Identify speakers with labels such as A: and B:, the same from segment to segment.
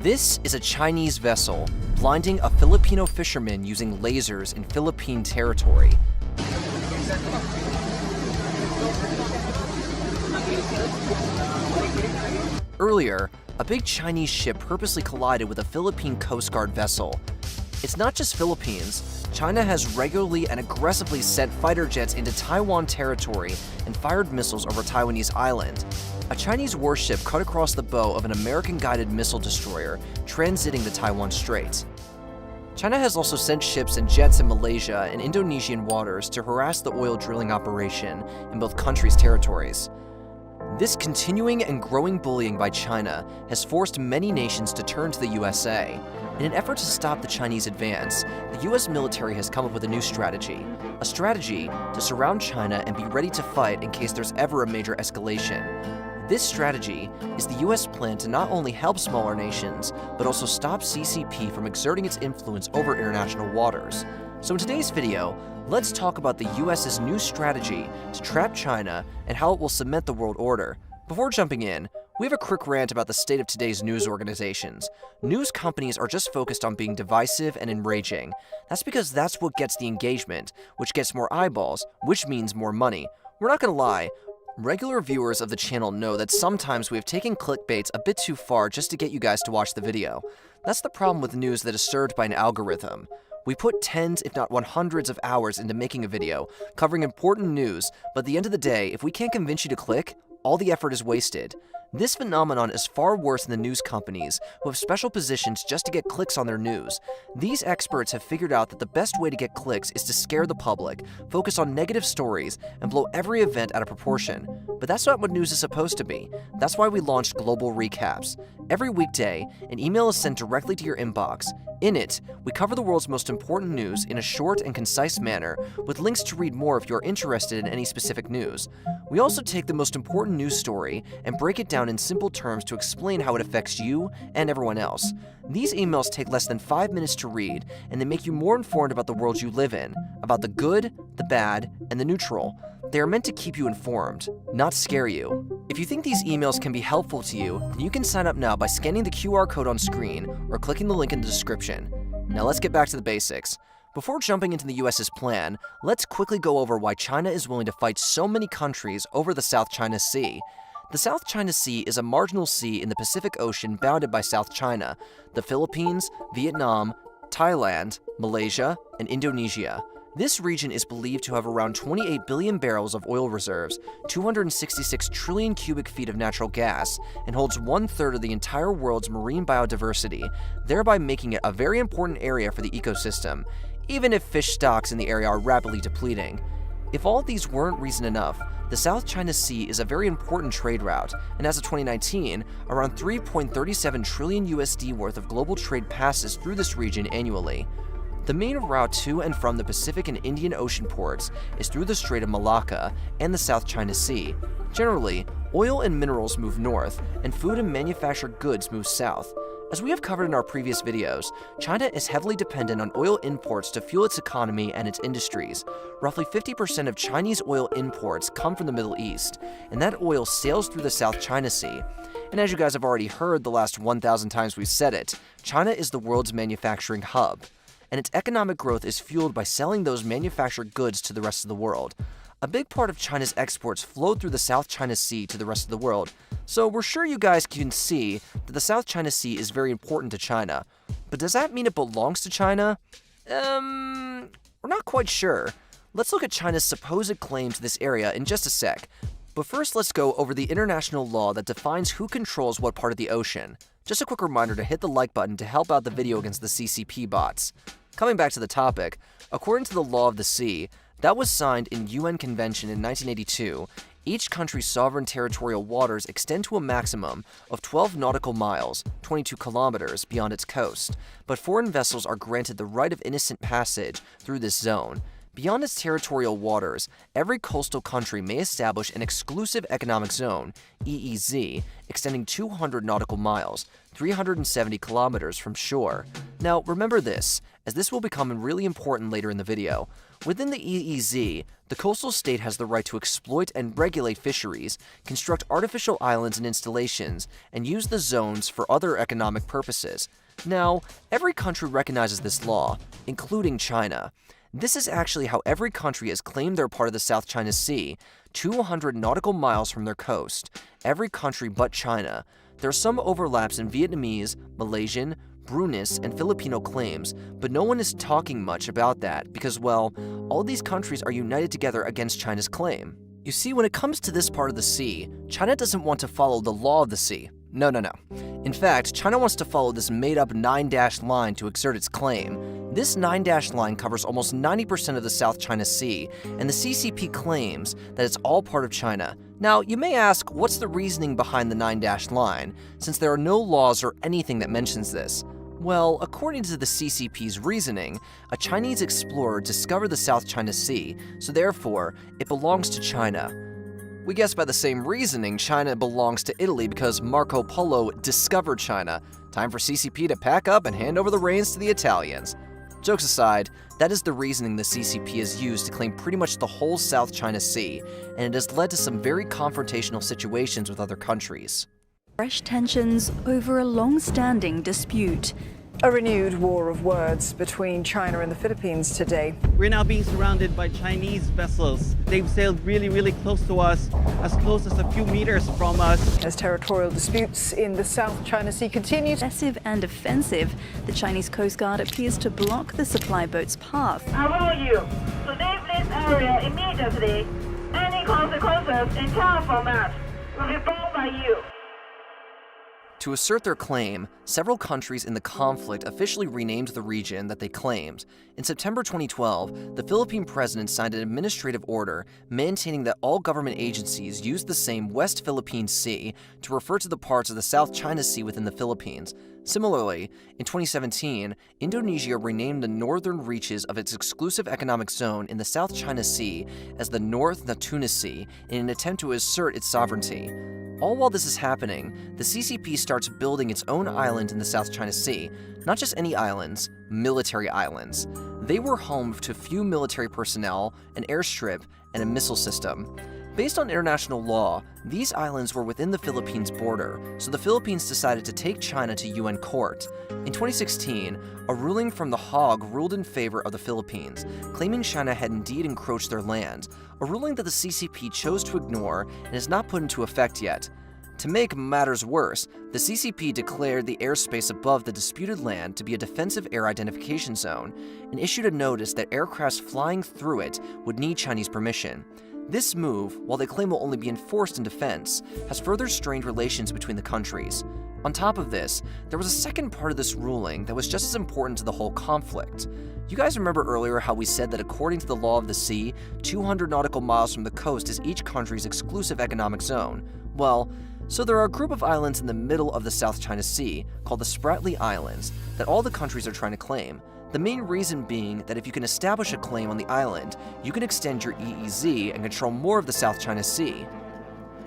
A: This is a Chinese vessel blinding a Filipino fisherman using lasers in Philippine territory. Earlier, a big Chinese ship purposely collided with a Philippine Coast Guard vessel. It's not just Philippines. China has regularly and aggressively sent fighter jets into Taiwan territory and fired missiles over Taiwanese island. A Chinese warship cut across the bow of an American-guided missile destroyer transiting the Taiwan Strait. China has also sent ships and jets in Malaysia and Indonesian waters to harass the oil drilling operation in both countries' territories. This continuing and growing bullying by China has forced many nations to turn to the USA. In an effort to stop the Chinese advance, the US military has come up with a new strategy. A strategy to surround China and be ready to fight in case there's ever a major escalation. This strategy is the US plan to not only help smaller nations, but also stop CCP from exerting its influence over international waters. So in today's video, let's talk about the US's new strategy to trap China and how it will cement the world order. Before jumping in, we have a quick rant about the state of today's news organizations. News companies are just focused on being divisive and enraging. That's because that's what gets the engagement, which gets more eyeballs, which means more money. We're not gonna lie, regular viewers of the channel know that sometimes we have taken clickbaits a bit too far just to get you guys to watch the video. That's the problem with news that is served by an algorithm. We put tens, if not hundreds of hours into making a video, covering important news, but at the end of the day, if we can't convince you to click, all the effort is wasted. This phenomenon is far worse than the news companies, who have special positions just to get clicks on their news. These experts have figured out that the best way to get clicks is to scare the public, focus on negative stories, and blow every event out of proportion. But that's not what news is supposed to be. That's why we launched Global Recaps. Every weekday, an email is sent directly to your inbox. In it, we cover the world's most important news in a short and concise manner, with links to read more if you're interested in any specific news. We also take the most important news story and break it down in simple terms to explain how it affects you and everyone else. These emails take less than 5 minutes to read, and they make you more informed about the world you live in, about the good, the bad, and the neutral. They are meant to keep you informed, not scare you. If you think these emails can be helpful to you, then you can sign up now by scanning the QR code on screen or clicking the link in the description. Now let's get back to the basics. Before jumping into the US's plan, let's quickly go over why China is willing to fight so many countries over the South China Sea. The South China Sea is a marginal sea in the Pacific Ocean bounded by South China, the Philippines, Vietnam, Thailand, Malaysia, and Indonesia. This region is believed to have around 28 billion barrels of oil reserves, 266 trillion cubic feet of natural gas, and holds 1/3 of the entire world's marine biodiversity, thereby making it a very important area for the ecosystem, even if fish stocks in the area are rapidly depleting. If all of these weren't reason enough, the South China Sea is a very important trade route, and as of 2019, around 3.37 trillion USD worth of global trade passes through this region annually. The main route to and from the Pacific and Indian Ocean ports is through the Strait of Malacca and the South China Sea. Generally, oil and minerals move north, and food and manufactured goods move south. As we have covered in our previous videos, China is heavily dependent on oil imports to fuel its economy and its industries. Roughly 50% of Chinese oil imports come from the Middle East, and that oil sails through the South China Sea. And as you guys have already heard the last 1,000 times we've said it, China is the world's manufacturing hub, and its economic growth is fueled by selling those manufactured goods to the rest of the world. A big part of China's exports flow through the South China Sea to the rest of the world, so we're sure you guys can see that the South China Sea is very important to China. But does that mean it belongs to China? We're not quite sure. Let's look at China's supposed claim to this area in just a sec. But first, let's go over the international law that defines who controls what part of the ocean. Just a quick reminder to hit the like button to help out the video against the CCP bots. Coming back to the topic, according to the Law of the Sea, that was signed in UN Convention in 1982, each country's sovereign territorial waters extend to a maximum of 12 nautical miles, 22 kilometers, beyond its coast, but foreign vessels are granted the right of innocent passage through this zone. Beyond its territorial waters, every coastal country may establish an exclusive economic zone, EEZ, extending 200 nautical miles, 370 kilometers from shore. Now, remember this, as this will become really important later in the video. Within the EEZ, the coastal state has the right to exploit and regulate fisheries, construct artificial islands and installations, and use the zones for other economic purposes. Now, every country recognizes this law, including China. This is actually how every country has claimed their part of the South China Sea, 200 nautical miles from their coast. Every country but China. There are some overlaps in Vietnamese, Malaysian, Brunei's, and Filipino claims, but no one is talking much about that because, well, all these countries are united together against China's claim. You see, when it comes to this part of the sea, China doesn't want to follow the law of the sea. No. In fact, China wants to follow this made-up 9-dash line to exert its claim. This 9-dash line covers almost 90% of the South China Sea, and the CCP claims that it's all part of China. Now, you may ask, what's the reasoning behind the 9-dash line, since there are no laws or anything that mentions this? Well, according to the CCP's reasoning, a Chinese explorer discovered the South China Sea, so therefore, it belongs to China. We guess by the same reasoning, China belongs to Italy because Marco Polo discovered China. Time for CCP to pack up and hand over the reins to the Italians. Jokes aside, that is the reasoning the CCP has used to claim pretty much the whole South China Sea, and it has led to some very confrontational situations with other countries.
B: Fresh tensions over a long-standing dispute.
C: A renewed war of words between China and the Philippines today.
D: We're now being surrounded by Chinese vessels. They've sailed really close to us, as close as a few meters from us.
C: As territorial disputes in the South China Sea continue.
B: Aggressive and offensive, the Chinese Coast Guard appears to block the supply boat's path.
E: I warn you to leave this area immediately. Any consequences in terms of that will be borne by you.
A: To assert their claim, several countries in the conflict officially renamed the region that they claimed. In September 2012, the Philippine president signed an administrative order maintaining that all government agencies use the same West Philippine Sea to refer to the parts of the South China Sea within the Philippines. Similarly, in 2017, Indonesia renamed the northern reaches of its exclusive economic zone in the South China Sea as the North Natuna Sea in an attempt to assert its sovereignty. All while this is happening, the CCP starts building its own island in the South China Sea. Not just any islands, military islands. They were home to few military personnel, an airstrip, and a missile system. Based on international law, these islands were within the Philippines border, so the Philippines decided to take China to UN court. In 2016, a ruling from The Hague ruled in favor of the Philippines, claiming China had indeed encroached their land, a ruling that the CCP chose to ignore and is not put into effect yet. To make matters worse, the CCP declared the airspace above the disputed land to be a defensive air identification zone, and issued a notice that aircrafts flying through it would need Chinese permission. This move, while they claim will only be enforced in defense, has further strained relations between the countries. On top of this, there was a second part of this ruling that was just as important to the whole conflict. You guys remember earlier how we said that according to the law of the sea, 200 nautical miles from the coast is each country's exclusive economic zone? Well, so there are a group of islands in the middle of the South China Sea, called the Spratly Islands, that all the countries are trying to claim. The main reason being that if you can establish a claim on the island, you can extend your EEZ and control more of the South China Sea.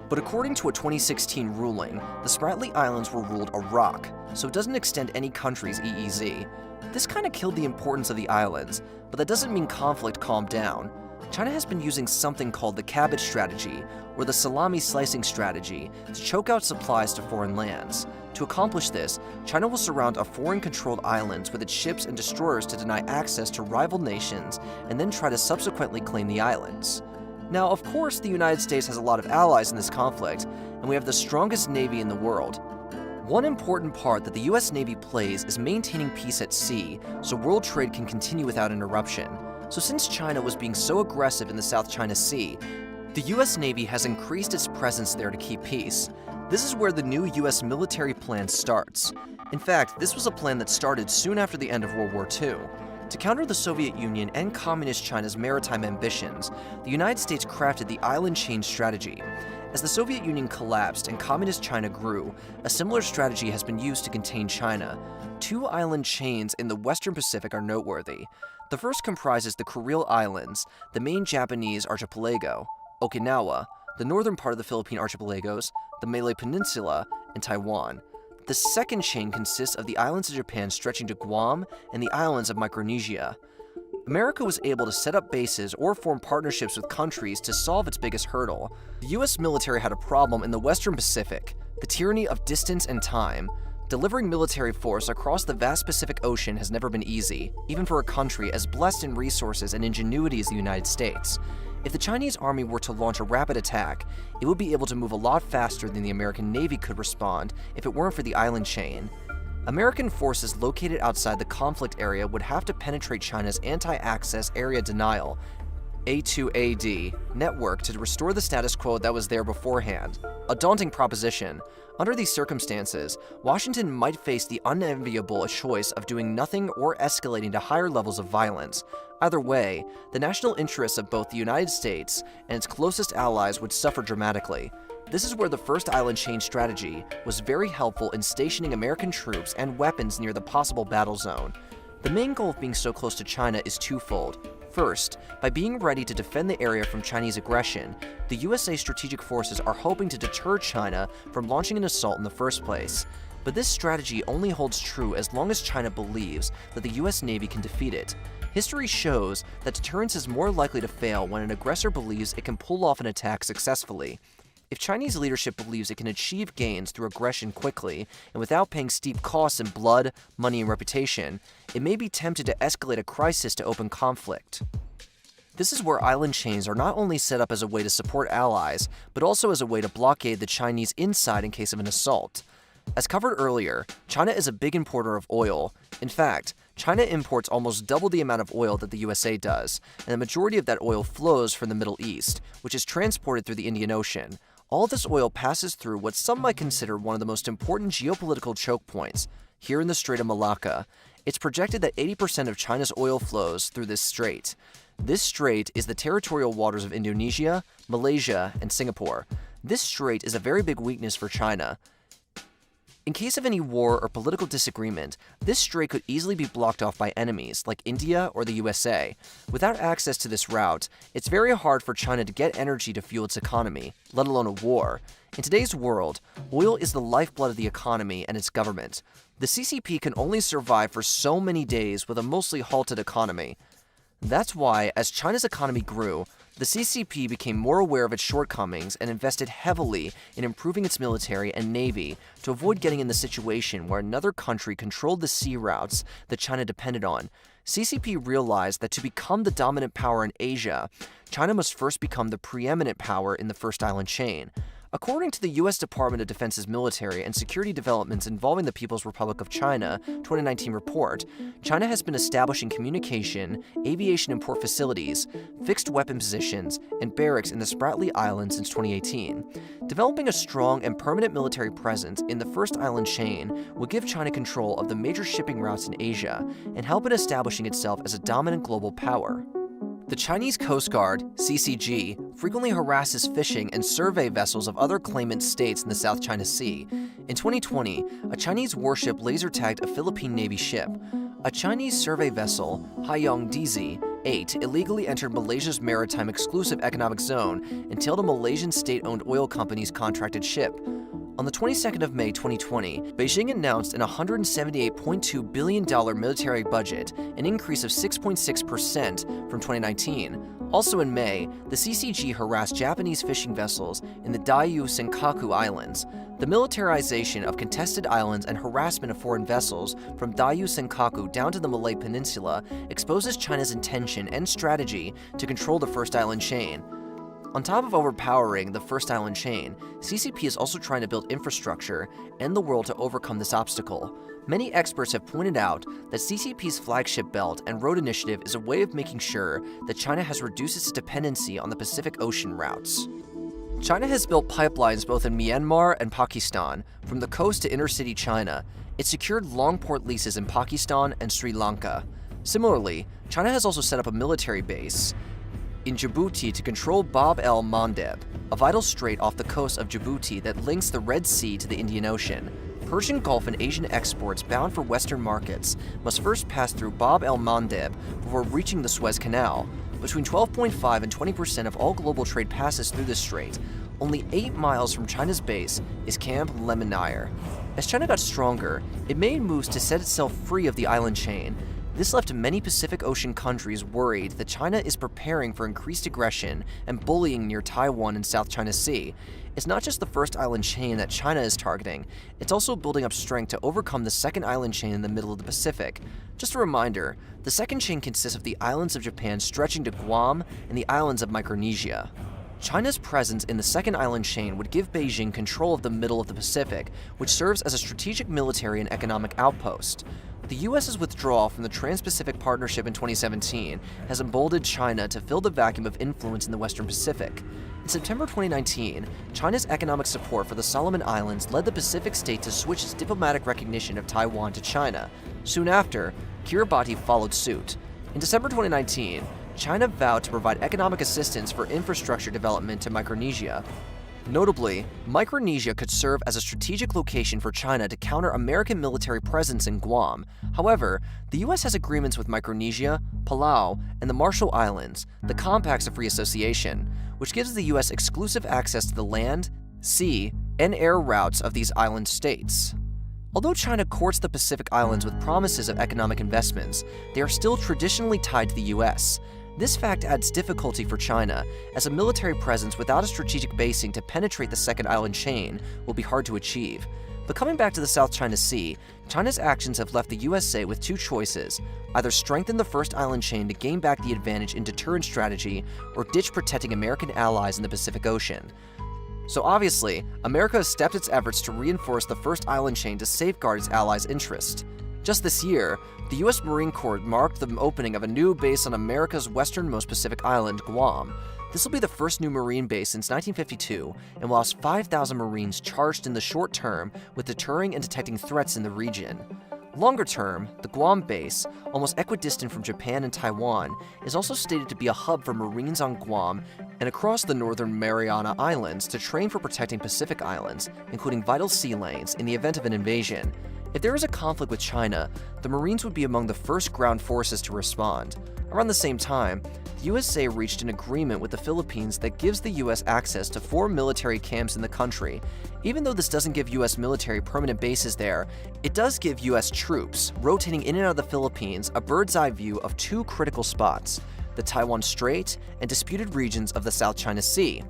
A: But according to a 2016 ruling, the Spratly Islands were ruled a rock, so it doesn't extend any country's EEZ. This kinda killed the importance of the islands, but that doesn't mean conflict calmed down. China has been using something called the cabbage strategy, or the salami slicing strategy, to choke out supplies to foreign lands. To accomplish this, China will surround a foreign-controlled islands with its ships and destroyers to deny access to rival nations, and then try to subsequently claim the islands. Now, of course, the United States has a lot of allies in this conflict, and we have the strongest navy in the world. One important part that the US Navy plays is maintaining peace at sea, so world trade can continue without interruption. So since China was being so aggressive in the South China Sea, the US Navy has increased its presence there to keep peace. This is where the new US military plan starts. In fact, this was a plan that started soon after the end of World War II. To counter the Soviet Union and Communist China's maritime ambitions, the United States crafted the island chain strategy. As the Soviet Union collapsed and Communist China grew, a similar strategy has been used to contain China. Two island chains in the Western Pacific are noteworthy. The first comprises the Kuril Islands, the main Japanese archipelago, Okinawa, the northern part of the Philippine archipelagos, the Malay Peninsula, and Taiwan. The second chain consists of the islands of Japan stretching to Guam and the islands of Micronesia. America was able to set up bases or form partnerships with countries to solve its biggest hurdle. The US military had a problem in the Western Pacific, the tyranny of distance and time. Delivering military force across the vast Pacific Ocean has never been easy, even for a country as blessed in resources and ingenuity as the United States. If the Chinese army were to launch a rapid attack, it would be able to move a lot faster than the American Navy could respond if it weren't for the island chain. American forces located outside the conflict area would have to penetrate China's anti-access area denial A2AD network to restore the status quo that was there beforehand. A daunting proposition. Under these circumstances, Washington might face the unenviable choice of doing nothing or escalating to higher levels of violence. Either way, the national interests of both the United States and its closest allies would suffer dramatically. This is where the first island chain strategy was very helpful in stationing American troops and weapons near the possible battle zone. The main goal of being so close to China is twofold. First, by being ready to defend the area from Chinese aggression, the USA strategic forces are hoping to deter China from launching an assault in the first place. But this strategy only holds true as long as China believes that the US Navy can defeat it. History shows that deterrence is more likely to fail when an aggressor believes it can pull off an attack successfully. If Chinese leadership believes it can achieve gains through aggression quickly and without paying steep costs in blood, money, and reputation, it may be tempted to escalate a crisis to open conflict. This is where island chains are not only set up as a way to support allies, but also as a way to blockade the Chinese inside in case of an assault. As covered earlier, China is a big importer of oil. In fact, China imports almost double the amount of oil that the USA does, and the majority of that oil flows from the Middle East, which is transported through the Indian Ocean. All this oil passes through what some might consider one of the most important geopolitical choke points, here in the Strait of Malacca. It's projected that 80% of China's oil flows through this strait. This strait is the territorial waters of Indonesia, Malaysia, and Singapore. This strait is a very big weakness for China. In case of any war or political disagreement, this strait could easily be blocked off by enemies like India or the USA. Without access to this route, it's very hard for China to get energy to fuel its economy, let alone a war. In today's world, oil is the lifeblood of the economy and its government. The CCP can only survive for so many days with a mostly halted economy. That's why, as China's economy grew, the CCP became more aware of its shortcomings and invested heavily in improving its military and navy to avoid getting in the situation where another country controlled the sea routes that China depended on. CCP realized that to become the dominant power in Asia, China must first become the preeminent power in the first island chain. According to the U.S. Department of Defense's Military and Security Developments Involving the People's Republic of China 2019 report, China has been establishing communication, aviation and port facilities, fixed weapon positions, and barracks in the Spratly Islands since 2018. Developing a strong and permanent military presence in the first island chain will give China control of the major shipping routes in Asia and help in establishing itself as a dominant global power. The Chinese Coast Guard, CCG, frequently harasses fishing and survey vessels of other claimant states in the South China Sea. In 2020, a Chinese warship laser-tagged a Philippine Navy ship. A Chinese survey vessel, Haiyang DZ-8, illegally entered Malaysia's maritime exclusive economic zone and tailed a Malaysian state-owned oil company's contracted ship. On the 22nd of May 2020, Beijing announced an $178.2 billion military budget, an increase of 6.6% from 2019. Also in May, the CCG harassed Japanese fishing vessels in the Diaoyu Senkaku Islands. The militarization of contested islands and harassment of foreign vessels from Diaoyu Senkaku down to the Malay Peninsula exposes China's intention and strategy to control the first island chain. On top of overpowering the first island chain, CCP is also trying to build infrastructure and the world to overcome this obstacle. Many experts have pointed out that CCP's flagship belt and road initiative is a way of making sure that China has reduced its dependency on the Pacific Ocean routes. China has built pipelines both in Myanmar and Pakistan, from the coast to inner-city China. It secured long port leases in Pakistan and Sri Lanka. Similarly, China has also set up a military base in Djibouti to control Bab el-Mandeb, a vital strait off the coast of Djibouti that links the Red Sea to the Indian Ocean. Persian Gulf and Asian exports bound for Western markets must first pass through Bab el-Mandeb before reaching the Suez Canal. Between 12.5 and 20% of all global trade passes through this strait. only 8 miles from China's base, is Camp Lemonnier. As China got stronger, it made moves to set itself free of the island chain. This left many Pacific Ocean countries worried that China is preparing for increased aggression and bullying near Taiwan and South China Sea. It's not just the first island chain that China is targeting, it's also building up strength to overcome the second island chain in the middle of the Pacific. Just a reminder, the second chain consists of the islands of Japan stretching to Guam and the islands of Micronesia. China's presence in the second island chain would give Beijing control of the middle of the Pacific, which serves as a strategic military and economic outpost. The U.S.'s withdrawal from the Trans-Pacific Partnership in 2017 has emboldened China to fill the vacuum of influence in the Western Pacific. In September 2019, China's economic support for the Solomon Islands led the Pacific state to switch its diplomatic recognition of Taiwan to China. Soon after, Kiribati followed suit. In December 2019, China vowed to provide economic assistance for infrastructure development to Micronesia. Notably, Micronesia could serve as a strategic location for China to counter American military presence in Guam. However, the U.S. has agreements with Micronesia, Palau, and the Marshall Islands, the Compacts of Free Association, which gives the U.S. exclusive access to the land, sea, and air routes of these island states. Although China courts the Pacific Islands with promises of economic investments, they are still traditionally tied to the U.S. This fact adds difficulty for China, as a military presence without a strategic basing to penetrate the second island chain will be hard to achieve. But coming back to the South China Sea, China's actions have left the USA with two choices: either strengthen the first island chain to gain back the advantage in deterrence strategy, or ditch protecting American allies in the Pacific Ocean. So obviously, America has stepped its efforts to reinforce the first island chain to safeguard its allies' interests. Just this year, the U.S. Marine Corps marked the opening of a new base on America's westernmost Pacific island, Guam. This will be the first new Marine base since 1952 and will house 5,000 Marines charged in the short term with deterring and detecting threats in the region. Longer term, the Guam base, almost equidistant from Japan and Taiwan, is also stated to be a hub for Marines on Guam and across the northern Mariana Islands to train for protecting Pacific Islands, including vital sea lanes, in the event of an invasion. If there is a conflict with China, the Marines would be among the first ground forces to respond. Around the same time, the USA reached an agreement with the Philippines that gives the US access to 4 military camps in the country. Even though this doesn't give US military permanent bases there, it does give US troops, rotating in and out of the Philippines, a bird's-eye view of 2 critical spots: the Taiwan Strait and disputed regions of the South China Sea.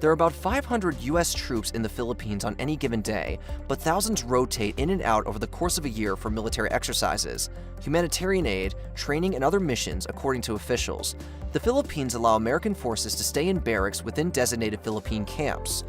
A: There are about 500 US troops in the Philippines on any given day, but thousands rotate in and out over the course of a year for military exercises, humanitarian aid, training, and other missions, according to officials. The Philippines allow American forces to stay in barracks within designated Philippine camps.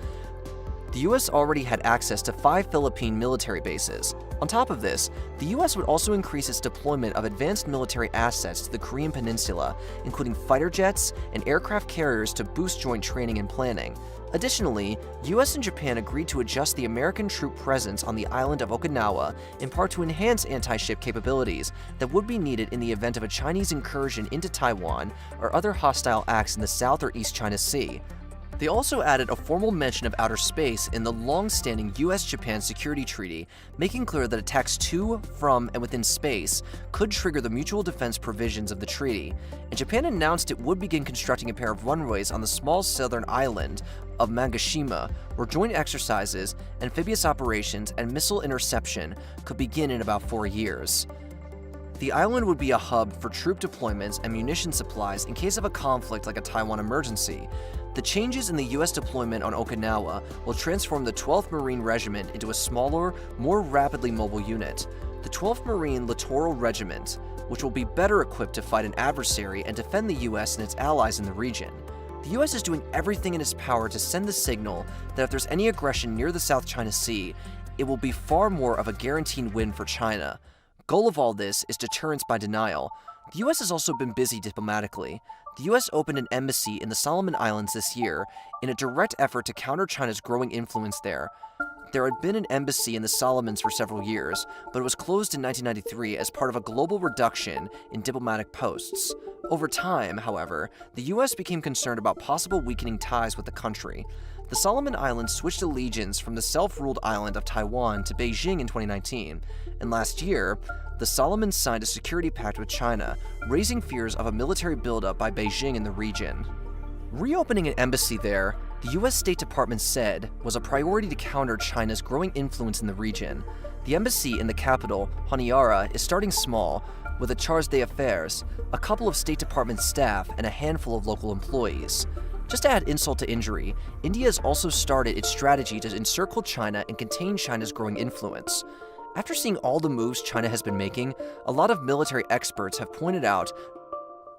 A: The US already had access to 5 Philippine military bases. On top of this, the US would also increase its deployment of advanced military assets to the Korean Peninsula, including fighter jets and aircraft carriers to boost joint training and planning. Additionally, US and Japan agreed to adjust the American troop presence on the island of Okinawa, in part to enhance anti-ship capabilities that would be needed in the event of a Chinese incursion into Taiwan or other hostile acts in the South or East China Sea. They also added a formal mention of outer space in the long-standing US-Japan Security Treaty, making clear that attacks to, from, and within space could trigger the mutual defense provisions of the treaty. And Japan announced it would begin constructing a pair of runways on the small southern island of Mangashima, where joint exercises, amphibious operations, and missile interception could begin in about 4 years. The island would be a hub for troop deployments and munition supplies in case of a conflict like a Taiwan emergency. The changes in the US deployment on Okinawa will transform the 12th Marine Regiment into a smaller, more rapidly mobile unit. The 12th Marine Littoral Regiment, which will be better equipped to fight an adversary and defend the US and its allies in the region. The US is doing everything in its power to send the signal that if there's any aggression near the South China Sea, it will be far more of a guaranteed win for China. Goal of all this is deterrence by denial. The US has also been busy diplomatically. The US opened an embassy in the Solomon Islands this year in a direct effort to counter China's growing influence there. There had been an embassy in the Solomons for several years, but it was closed in 1993 as part of a global reduction in diplomatic posts. Over time, however, the US became concerned about possible weakening ties with the country. The Solomon Islands switched allegiance from the self-ruled island of Taiwan to Beijing in 2019, and last year, the Solomons signed a security pact with China, raising fears of a military buildup by Beijing in the region. Reopening an embassy there, the US State Department said was a priority to counter China's growing influence in the region. The embassy in the capital, Honiara, is starting small, with a charge d'affaires, a couple of State Department staff, and a handful of local employees. Just to add insult to injury, India has also started its strategy to encircle China and contain China's growing influence. After seeing all the moves China has been making, a lot of military experts have pointed out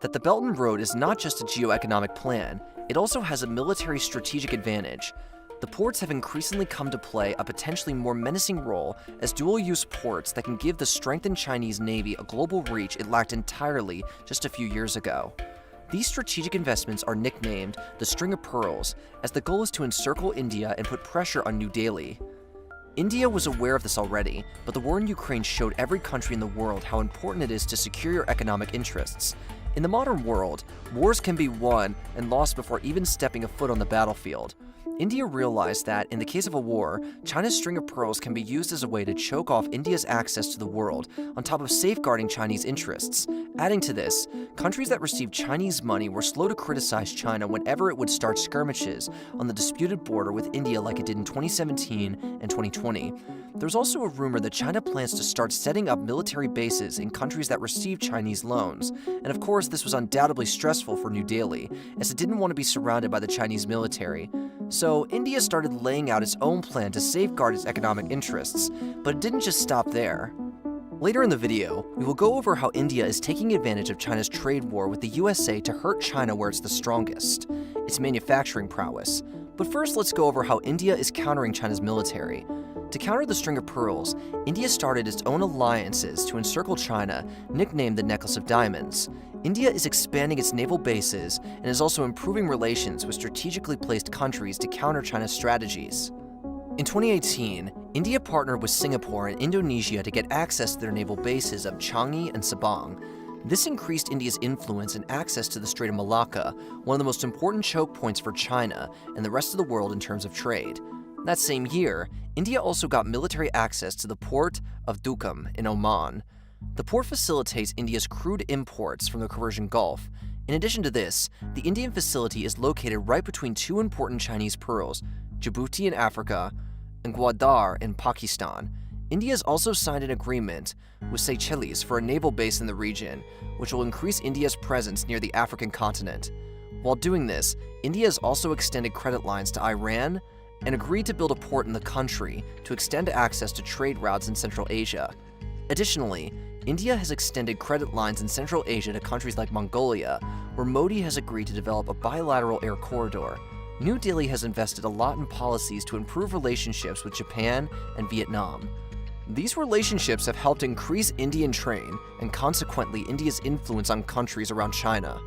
A: that the Belt and Road is not just a geoeconomic plan, it also has a military strategic advantage. The ports have increasingly come to play a potentially more menacing role as dual-use ports that can give the strengthened Chinese Navy a global reach it lacked entirely just a few years ago. These strategic investments are nicknamed the String of Pearls, as the goal is to encircle India and put pressure on New Delhi. India was aware of this already, but the war in Ukraine showed every country in the world how important it is to secure your economic interests. In the modern world, wars can be won and lost before even stepping a foot on the battlefield. India realized that, in the case of a war, China's String of Pearls can be used as a way to choke off India's access to the world, on top of safeguarding Chinese interests. Adding to this, countries that received Chinese money were slow to criticize China whenever it would start skirmishes on the disputed border with India like it did in 2017 and 2020. There's also a rumor that China plans to start setting up military bases in countries that received Chinese loans. And of course, this was undoubtedly stressful for New Delhi, as it didn't want to be surrounded by the Chinese military. So India started laying out its own plan to safeguard its economic interests, but it didn't just stop there. Later in the video, we will go over how India is taking advantage of China's trade war with the USA to hurt China where it's the strongest, its manufacturing prowess. But first, let's go over how India is countering China's military. To counter the String of Pearls, India started its own alliances to encircle China, nicknamed the Necklace of Diamonds. India is expanding its naval bases and is also improving relations with strategically placed countries to counter China's strategies. In 2018, India partnered with Singapore and Indonesia to get access to their naval bases of Changi and Sabang. This increased India's influence and access to the Strait of Malacca, one of the most important choke points for China and the rest of the world in terms of trade. That same year, India also got military access to the port of Duqm in Oman. The port facilitates India's crude imports from the Persian Gulf. In addition to this, the Indian facility is located right between two important Chinese pearls, Djibouti in Africa and Gwadar in Pakistan. India has also signed an agreement with CHI for a naval base in the region, which will increase India's presence near the African continent. While doing this, India has also extended credit lines to Iran and agreed to build a port in the country to extend access to trade routes in Central Asia. Additionally, India has extended credit lines in Central Asia to countries like Mongolia, where Modi has agreed to develop a bilateral air corridor. New Delhi has invested a lot in policies to improve relationships with Japan and Vietnam. These relationships have helped increase Indian trade and consequently India's influence on countries around China.